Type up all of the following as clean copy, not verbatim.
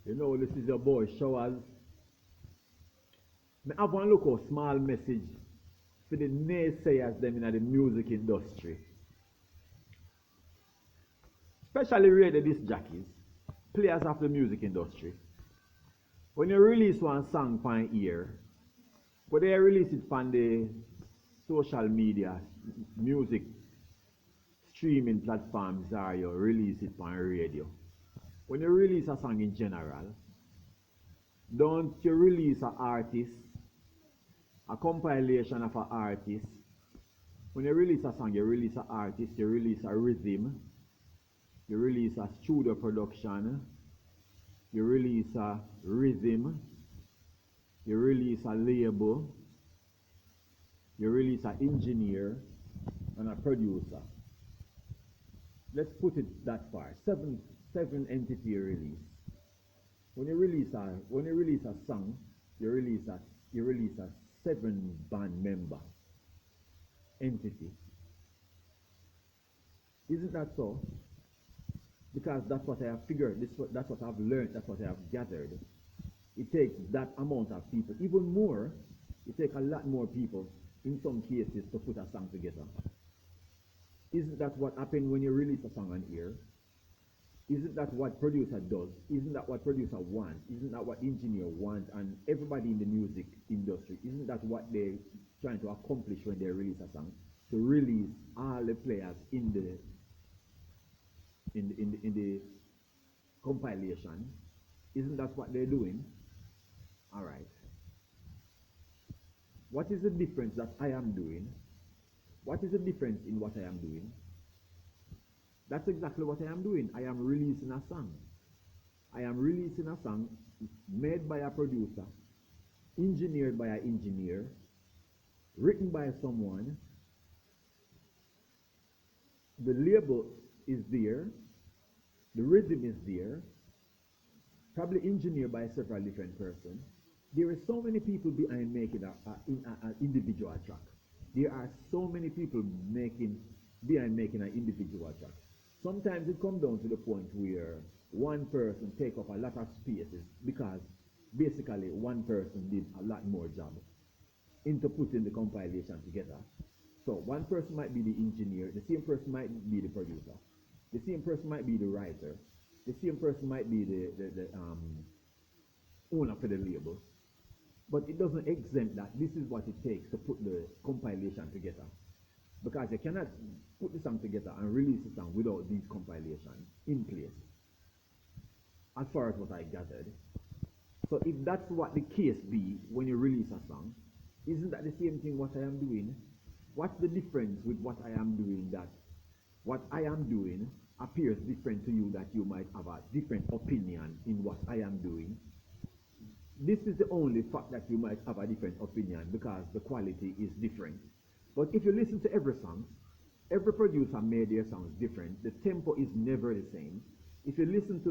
You know, this is your boy Showers. Me have one look a small message for the naysayers them in the music industry. Especially radio disc jockeys, players of the music industry. When you release one song on ear, but they release it on the social media, music streaming platforms, or you release it on radio. When you release a song in general, don't you release an artist, a compilation of an artist. When you release a song, you release an artist, you release a rhythm, you release a studio production, you release a rhythm, you release a label, you release an engineer, and a producer. Let's put it that far. Seven entity release. When you release a song, you release a seven band member entity. Isn't that so? Because that's what I have figured. That's what I've learned. That's what I have gathered. It takes that amount of people, even more. It takes a lot more people in some cases to put a song together. Isn't that what happens when you release a song on air? Isn't that what producer does? Isn't that what producer wants? Isn't that what engineer wants? And everybody in the music industry, isn't that what they're trying to accomplish when they release a song? To release all the players in the compilation. Isn't that what they're doing? All right. What is the difference that I am doing? What is the difference in what I am doing? That's exactly what I am doing. I am releasing a song. I am releasing a song made by a producer, engineered by an engineer, written by someone. The label is there, the rhythm is there, probably engineered by several different persons. There are so many people behind making an individual track. There are so many people behind making an individual track. Sometimes it comes down to the point where one person take up a lot of spaces because basically one person did a lot more job into putting the compilation together. So one person might be the engineer, the same person might be the producer, the same person might be the writer, the same person might be the owner for the label. But it doesn't exempt that this is what it takes to put the compilation together. Because you cannot put the song together and release the song without these compilations in place, as far as what I gathered. So if that's what the case be when you release a song, isn't that the same thing what I am doing? What's the difference with what I am doing that what I am doing appears different to you, that you might have a different opinion in what I am doing? This is the only fact that you might have a different opinion, because the quality is different. But if you listen to every song, every producer made their songs different. The tempo is never the same. If you listen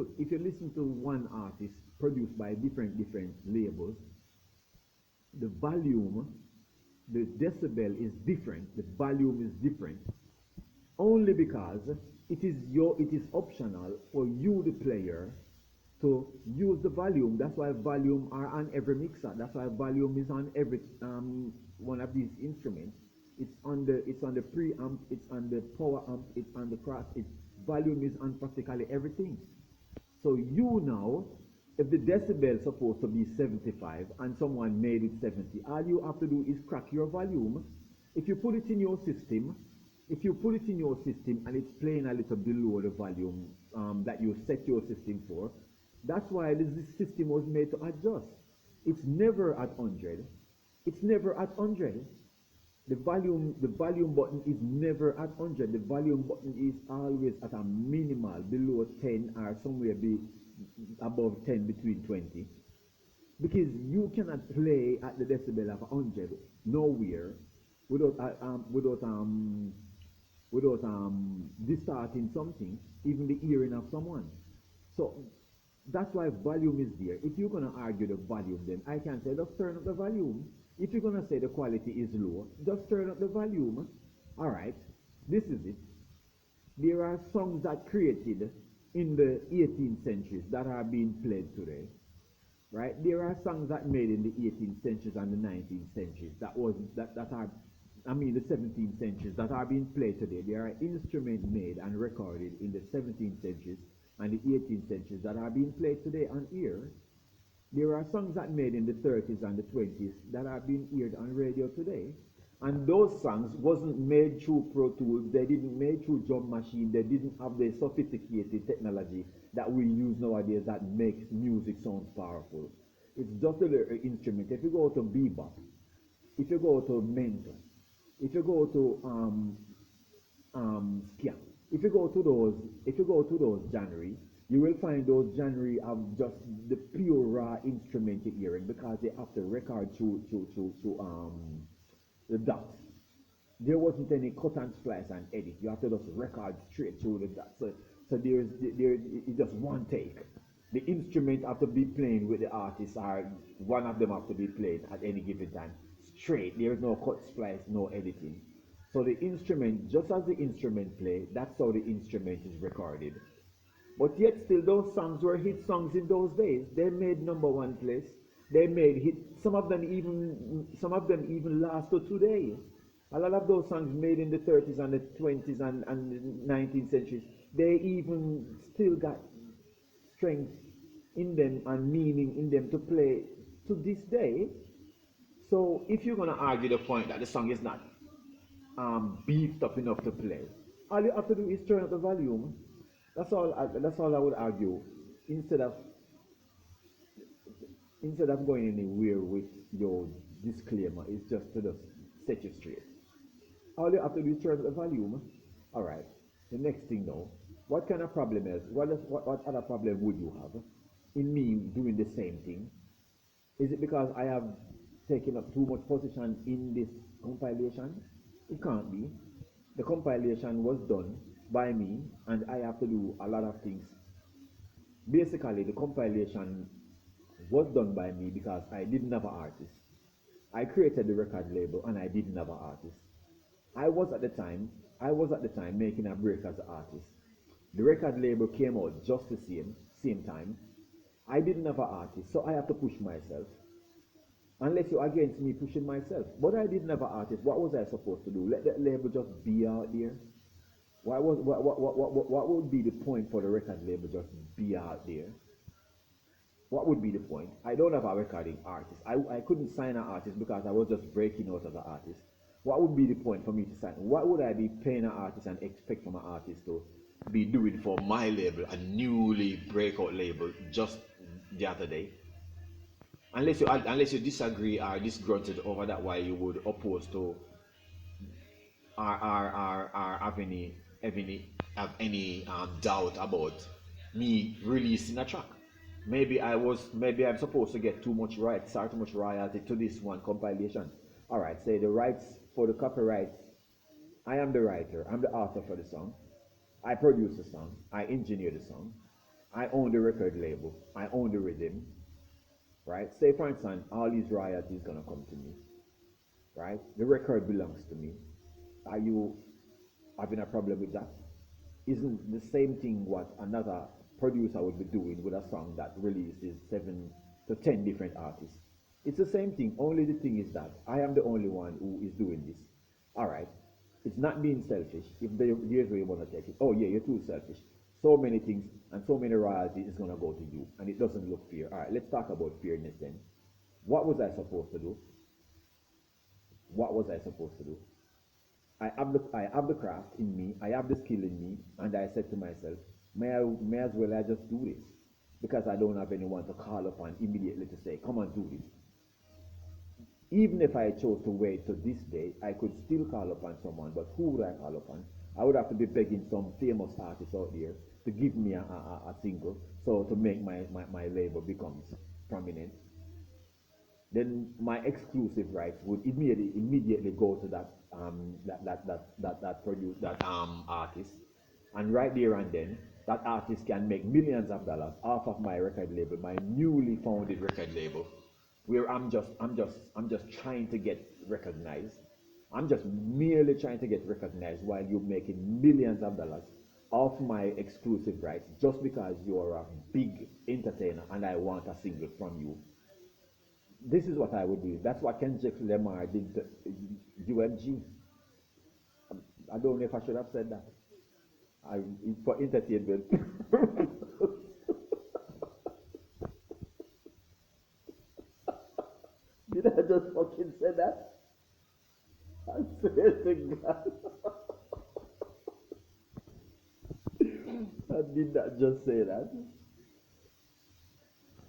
to one artist produced by different labels, the volume, the decibel is different, the volume is different, only because it is optional for you, the player, to use the volume. That's why volume are on every mixer. That's why volume is on every one of these instruments. It's on the preamp, it's on the power amp, it's on the cross. Volume is on practically everything. So you now, if the decibel is supposed to be 75 and someone made it 70, all you have to do is crack your volume. If you put it in your system, and it's playing a little below the volume that you set your system for, that's why this system was made to adjust. It's never at 100. It's never at 100. The volume button is never at 100. The volume button is always at a minimal, below 10, or somewhere above 10, between 20. Because you cannot play at the decibel of 100 nowhere without distorting something, even the hearing of someone. So that's why volume is there. If you're gonna argue the volume, then I can say just turn up the volume. If you're gonna say the quality is low, just turn up the volume. All right, this is it. There are songs that created in the 18th centuries that are being played today, right? There are songs that made in the 18th centuries and the 19th centuries that are, I mean, the 17th centuries that are being played today. There are instruments made and recorded in the 17th centuries and the 18th centuries that are being played today on ear. There are songs that made in the 30s and the 20s that are being heard on radio today. And those songs wasn't made through Pro Tools, they didn't made through drum machine, they didn't have the sophisticated technology that we use nowadays that makes music sound powerful. It's just a little instrument. If you go to bebop, if you go to mento, if you go to skia, if you go to those genre, you will find those genre of just the pure raw instrument you're hearing because they have to record through the dots. There wasn't any cut and splice and edit. You have to just record straight through the dots. So it's just one take. The instrument have to be playing with the artist, or one of them have to be played at any given time. Straight. There is no cut splice, no editing. So the instrument, just as the instrument play, that's how the instrument is recorded. But yet still those songs were hit songs in those days. They made number one place. They made hit, some of them even last to today. A lot of those songs made in the 30s and the 20s and the 19th centuries, they even still got strength in them and meaning in them to play to this day. So if you're gonna argue the point that the song is not beefed up enough to play, all you have to do is turn up the volume. That's all I would argue. Instead of instead of going anywhere with your disclaimer, it's just to just set you straight. All you have to do is turn up the volume. All right. The next thing now, what kind of problem is? What other problem would you have in me doing the same thing? Is it because I have taken up too much position in this compilation? It can't be. The compilation was done by me, and I have to do a lot of things. Basically, the compilation was done by me because I didn't have an artist. I created the record label, and I didn't have an artist. I was at the time, I was at the time making a break as an artist. The record label came out just the same time. I didn't have an artist, so I have to push myself. Unless you're against me pushing myself. But I didn't have an artist. What was I supposed to do? Let the label just be out there? What would be the point for the record label just be out there? What would be the point? I don't have a recording artist. I couldn't sign an artist because I was just breaking out as an artist. What would be the point for me to sign? What would I be paying an artist and expect from an artist to be doing for my label, a newly breakout label, just the other day? Unless you disagree or disgruntled over that, why you would oppose to or have any doubt about me releasing a track. Maybe I'm supposed to get too much rights or too much royalty to this one compilation. All right, say the rights for the copyrights. I am the writer. I'm the author for the song. I produce the song. I engineer the song. I own the record label. I own the rhythm. Right? Say for instance, all these royalties gonna come to me. Right? The record belongs to me. Are you having a problem with that? Isn't the same thing what another producer would be doing with a song that releases 7 to 10 different artists? It's the same thing, only the thing is that I am the only one who is doing this. Alright, it's not being selfish. If here's where you want to take it. Oh yeah, you're too selfish. So many things and so many royalties is going to go to you, and it doesn't look fair. Alright, let's talk about fairness then. What was I supposed to do? What was I supposed to do? I have the craft in me, I have the skill in me, and I said to myself, may as well I just do this because I don't have anyone to call upon immediately to say, come on, do this. Even if I chose to wait to this day, I could still call upon someone, but who would I call upon? I would have to be begging some famous artist out there to give me a single, so to make my label becomes prominent. Then my exclusive rights would immediately go to that artist, and right there and then that artist can make millions of dollars off of my record label, my newly founded record label, where I'm just trying to get recognized. I'm just merely trying to get recognized while you're making millions of dollars off my exclusive rights just because you're a big entertainer and I want a single from you. This is what I would do. That's what Kendrick Lamar did to UMG. I don't know if I should have said that. For entertainment. Did I just fucking say that? I swear to God. I did not just say that.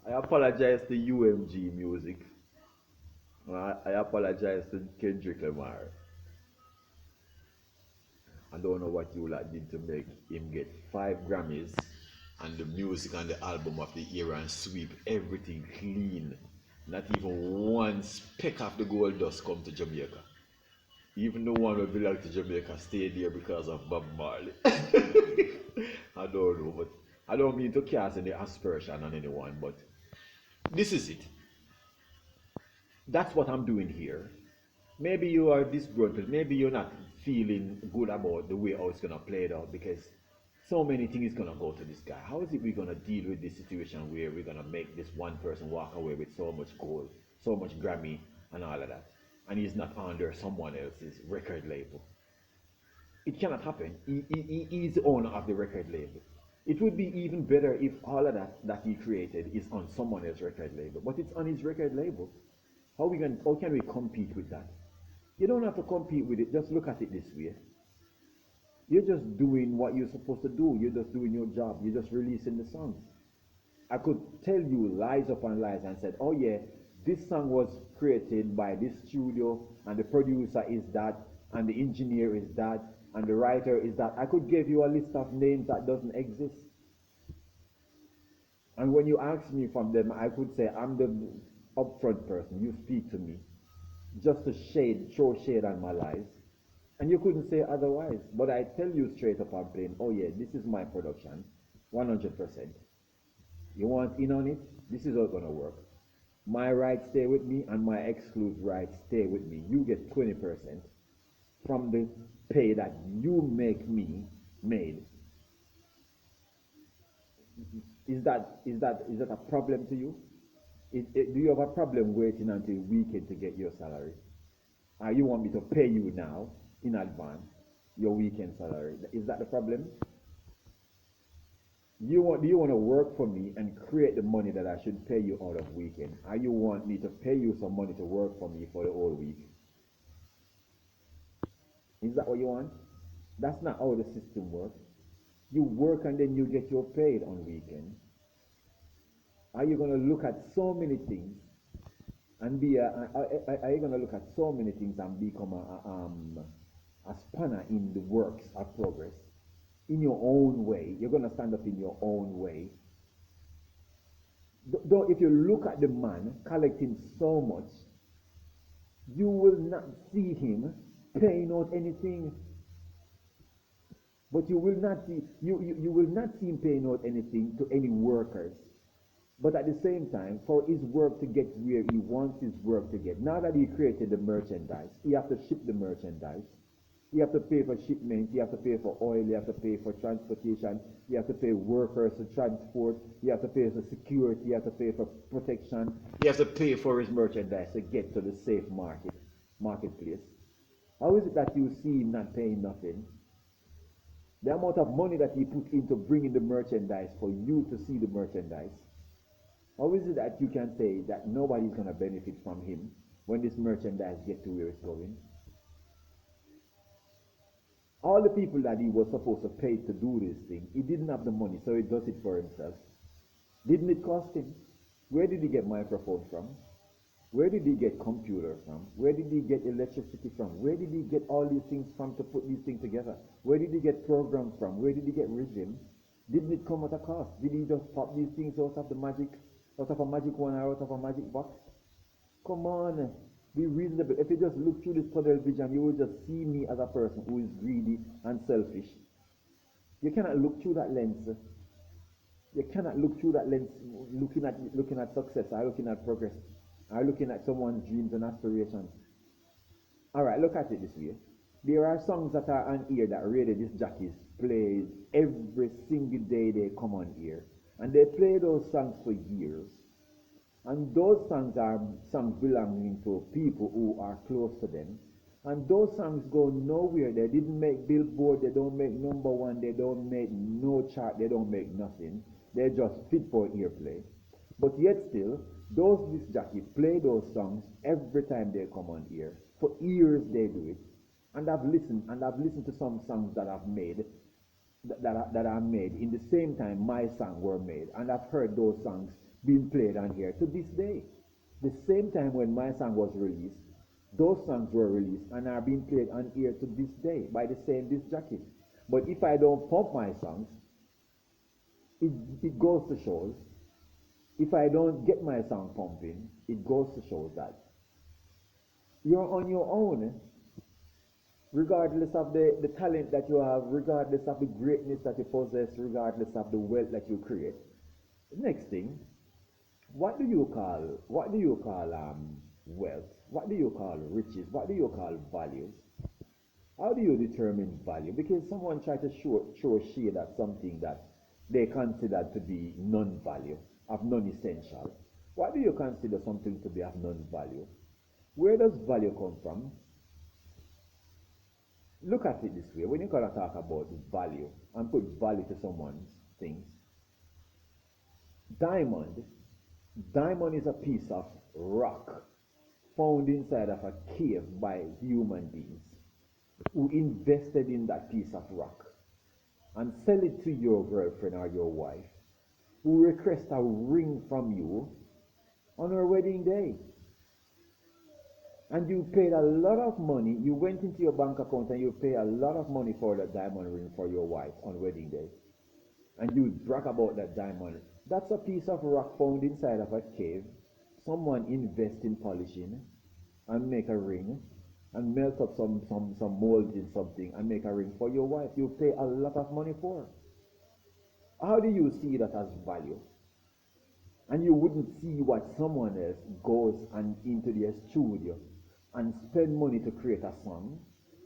I apologize to UMG Music. I apologize to Kendrick Lamar. I don't know what you like did to make him get 5 Grammys and the music and the album of the year and sweep everything clean. Not even one speck of the gold dust come to Jamaica. Even the one that belonged to Jamaica stayed there because of Bob Marley. I don't know, but I don't mean to cast any aspersion on anyone, but this is it. That's what I'm doing here. Maybe you are disgruntled. Maybe you're not feeling good about the way how it's gonna play it out because so many things gonna go to this guy. How is it we're gonna deal with this situation where we're gonna make this one person walk away with so much gold, so much Grammy, and all of that, and he's not under someone else's record label? It cannot happen. He is the owner of the record label. It would be even better if all of that he created is on someone else's record label, but it's on his record label. How can we compete with that? You don't have to compete with it. Just look at it this way. You're just doing what you're supposed to do. You're just doing your job. You're just releasing the song. I could tell you lies upon lies and said, oh yeah, this song was created by this studio and the producer is that and the engineer is that and the writer is that. I could give you a list of names that doesn't exist. And when you ask me from them, I could say I'm the upfront person. You speak to me just to throw shade on my lies. And you couldn't say otherwise. But I tell you straight up and plain, oh yeah, this is my production, 100%. You want in on it? This is all gonna work. My rights stay with me and my exclusive rights stay with me. You get 20% from the pay that you make me made. Is that a problem to you? Do you have a problem waiting until weekend to get your salary? Or you want me to pay you now in advance your weekend salary? Is that the problem? Do you want to work for me and create the money that I should pay you out of weekend? Or you want me to pay you some money to work for me for the whole week? Is that what you want? That's not how the system works. You work and then you get your paid on weekend. Are you going to look at so many things and are you going to look at so many things and become a spanner in the works of progress in your own way? You're going to stand up in your own way. Though if you look at the man collecting so much, you will not see him paying out anything. But you will not see him paying out anything to any workers. But at the same time, for his work to get where he wants his work to get, now that he created the merchandise, he has to ship the merchandise. You have to pay for shipment, you have to pay for oil, you have to pay for transportation, you have to pay workers to transport, you have to pay for security, you have to pay for protection, you have to pay for his merchandise to get to the safe marketplace. How is it that you see him not paying nothing? The amount of money that he put into bringing the merchandise for you to see the merchandise. How is it that you can say that nobody's going to benefit from him when this merchandise gets to where it's going? All the people that he was supposed to pay to do this thing, he didn't have the money, so he does it for himself. Didn't it cost him? Where did he get microphone from? Where did he get computer from? Where did he get electricity from? Where did he get all these things from to put these things together? Where did he get programs from? Where did he get rhythm? Didn't it come at a cost? Did he just pop these things out of a magic one or out of a magic box? Come on, be reasonable. If you just look through this tunnel vision, you will just see me as a person who is greedy and selfish. You cannot look through that lens. You cannot look through that lens looking at success or looking at progress or looking at someone's dreams and aspirations. Alright, look at it this way. There are songs that are on here that really disc jockeys plays every single day they come on here. And they play those songs for years. And those songs are songs belonging to people who are close to them. And those songs go nowhere. They didn't make Billboard, they don't make number one, they don't make no chart, they don't make nothing. They're just fit for airplay. But yet still, those disc jockeys play those songs every time they come on here. For years they do it. And I've listened to some songs that I've made that are made in the same time my songs were made, and I've heard those songs being played on here to this day. The same time when my song was released, those songs were released and are being played on here to this day by the same disc jockey. But if I don't pump my songs, it, it goes to shows. If I don't get my song pumping, it goes to show that you're on your own, regardless of the talent that you have, regardless of the greatness that you possess, regardless of the wealth that you create. Next thing, what do you call wealth? What do you call riches? What do you call values? How do you determine value? Because someone tried to show shade at something that they consider to be non-value, of non-essential. What do you consider something to be of non-value? Where does value come from? Look at it this way. When you gonna talk about value and put value to someone's things, diamond, diamond is a piece of rock found inside of a cave by human beings who invested in that piece of rock and sell it to your girlfriend or your wife who request a ring from you on her wedding day. And you paid a lot of money. You went into your bank account and you paid a lot of money for that diamond ring for your wife on wedding day. And you brag about that diamond. That's a piece of rock found inside of a cave. Someone invest in polishing and make a ring and melt up some mold in something and make a ring for your wife. You pay a lot of money for. How do you see that as value? And you wouldn't see what someone else goes and into their studio and spend money to create a song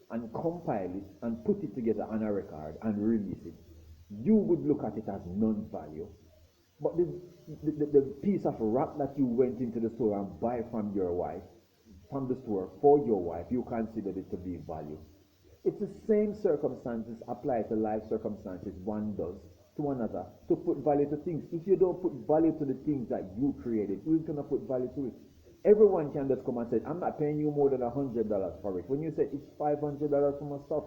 and compile it and put it together on a record and release it. You would look at it as non-value. But the piece of rock that you went into the store and buy from your wife, from the store for your wife, you considered it to be value. It's the same circumstances apply to life circumstances one does to another, to put value to things. If you don't put value to the things that you created, who's going to put value to it? Everyone can just come and say, I'm not paying you more than $100 for it. When you say it's $500 for my stuff,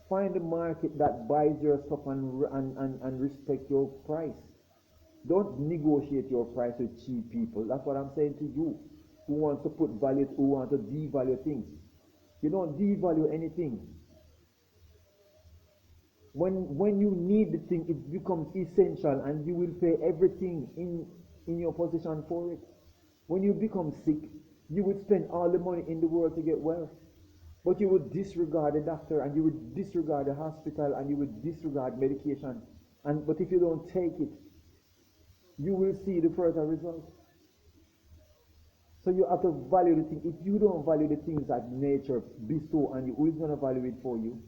find a market that buys your stuff and respect your price. Don't negotiate your price with cheap people. That's what I'm saying to you, who wants to put value, who want to devalue things. You don't devalue anything. When you need the thing, it becomes essential and you will pay everything in your position for it. When you become sick, you would spend all the money in the world to get well. But you would disregard the doctor and you would disregard the hospital and you would disregard medication. But if you don't take it, you will see the further results. So you have to value the thing. If you don't value the things that nature bestow on you, who is going to value it for you?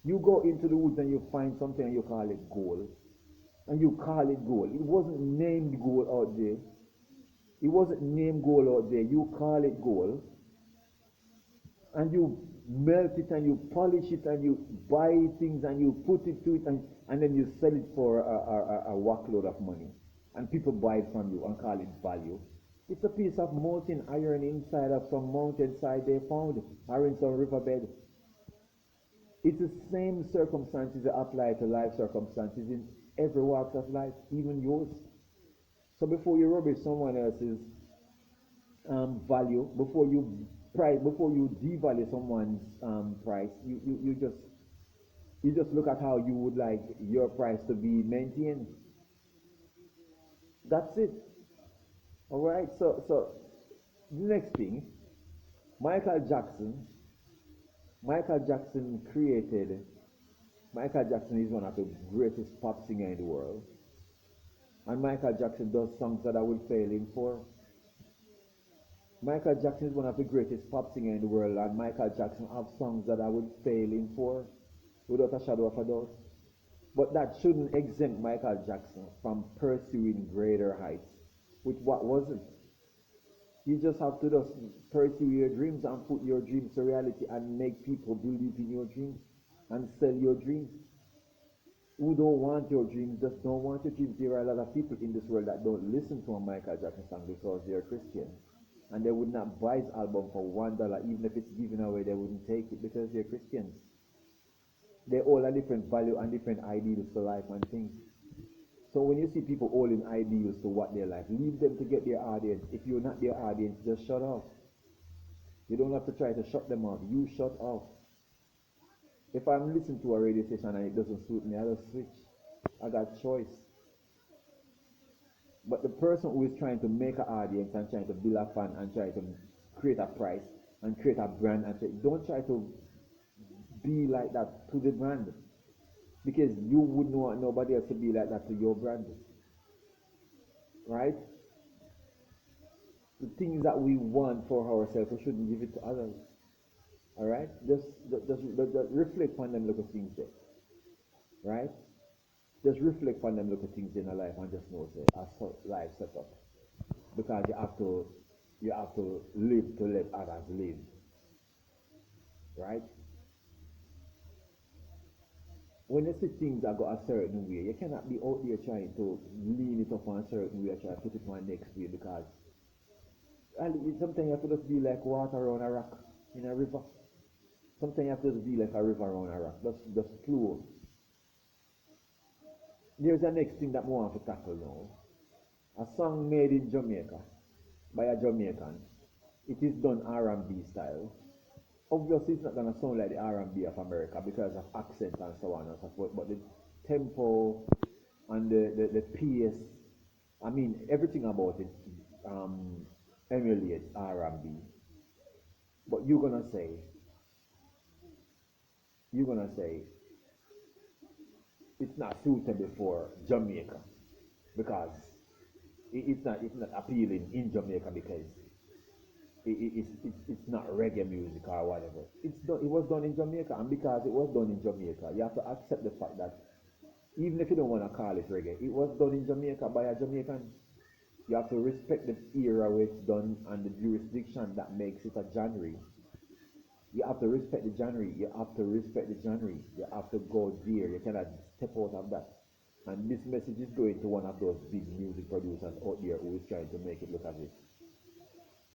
You go into the woods and you find something and you call it gold. And you call it gold. It wasn't named gold out there. It wasn't named gold out there. You call it gold. And you melt it and you polish it and you buy things and you put it to it and then you sell it for a workload of money. And people buy it from you and call it value. It's a piece of molten iron inside of some mountainside they found or in some riverbed. It's the same circumstances that apply to life circumstances in every walk of life, even yours. So before you rubbish someone else's value, before you devalue someone's price, you just look at how you would like your price to be maintained. That's it. All right. So the next thing, Michael Jackson. Michael Jackson created. Michael Jackson is one of the greatest pop singers in the world, and Michael Jackson does songs that I would fail him for. Michael Jackson is one of the greatest pop singers in the world, and Michael Jackson have songs that I would fail him for, without a shadow of a doubt. But that shouldn't exempt Michael Jackson from pursuing greater heights with what wasn't. You just have to just pursue your dreams and put your dreams to reality and make people believe in your dreams and sell your dreams. Who don't want your dreams just don't want your dreams. There are a lot of people in this world that don't listen to a Michael Jackson song because they're Christian. And they would not buy his album for $1, even if it's given away, they wouldn't take it because they're Christians. They all have different value and different ideals to life and things. So when you see people holding ideals to what they like, leave them to get their audience. If you're not their audience, just shut off. You don't have to try to shut them off. You shut off. If I'm listening to a radio station and it doesn't suit me, I just switch. I got choice. But the person who is trying to make an audience and trying to build a fan and try to create a price and create a brand and don't try to be like that to the brand. Because you wouldn't want nobody else to be like that to your brand. Right? The things that we want for ourselves, we shouldn't give it to others. Alright? Just reflect on them little things there. Right? Just reflect on them little things in your life and just know say a life set up. Because you have to live to let others live. Right? When you see things that go a certain way, you cannot be out there trying to lean it up on a certain way or try to put it on next way because sometimes you have to just be like water around a rock in a river. Sometimes you have to just be like a river around a rock. Just flow. There's the next thing that we want to tackle now. A song made in Jamaica by a Jamaican. It is done R&B style. Obviously, it's not gonna sound like the R&B of America because of accent and so on and so forth. But the tempo and the pace, I mean, everything about it emulates R&B. But you're gonna say it's not suitable for Jamaica because it's not appealing in Jamaica because it's not reggae music or whatever. It was done in Jamaica, and because it was done in Jamaica, you have to accept the fact that even if you don't want to call it reggae, it was done in Jamaica by a Jamaican. You have to respect the era where it's done and the jurisdiction that makes it a genre. You have to respect the genre. You have to respect the genre. You have to go there. You cannot step out of that. And this message is going to one of those big music producers out there who is trying to make it look as if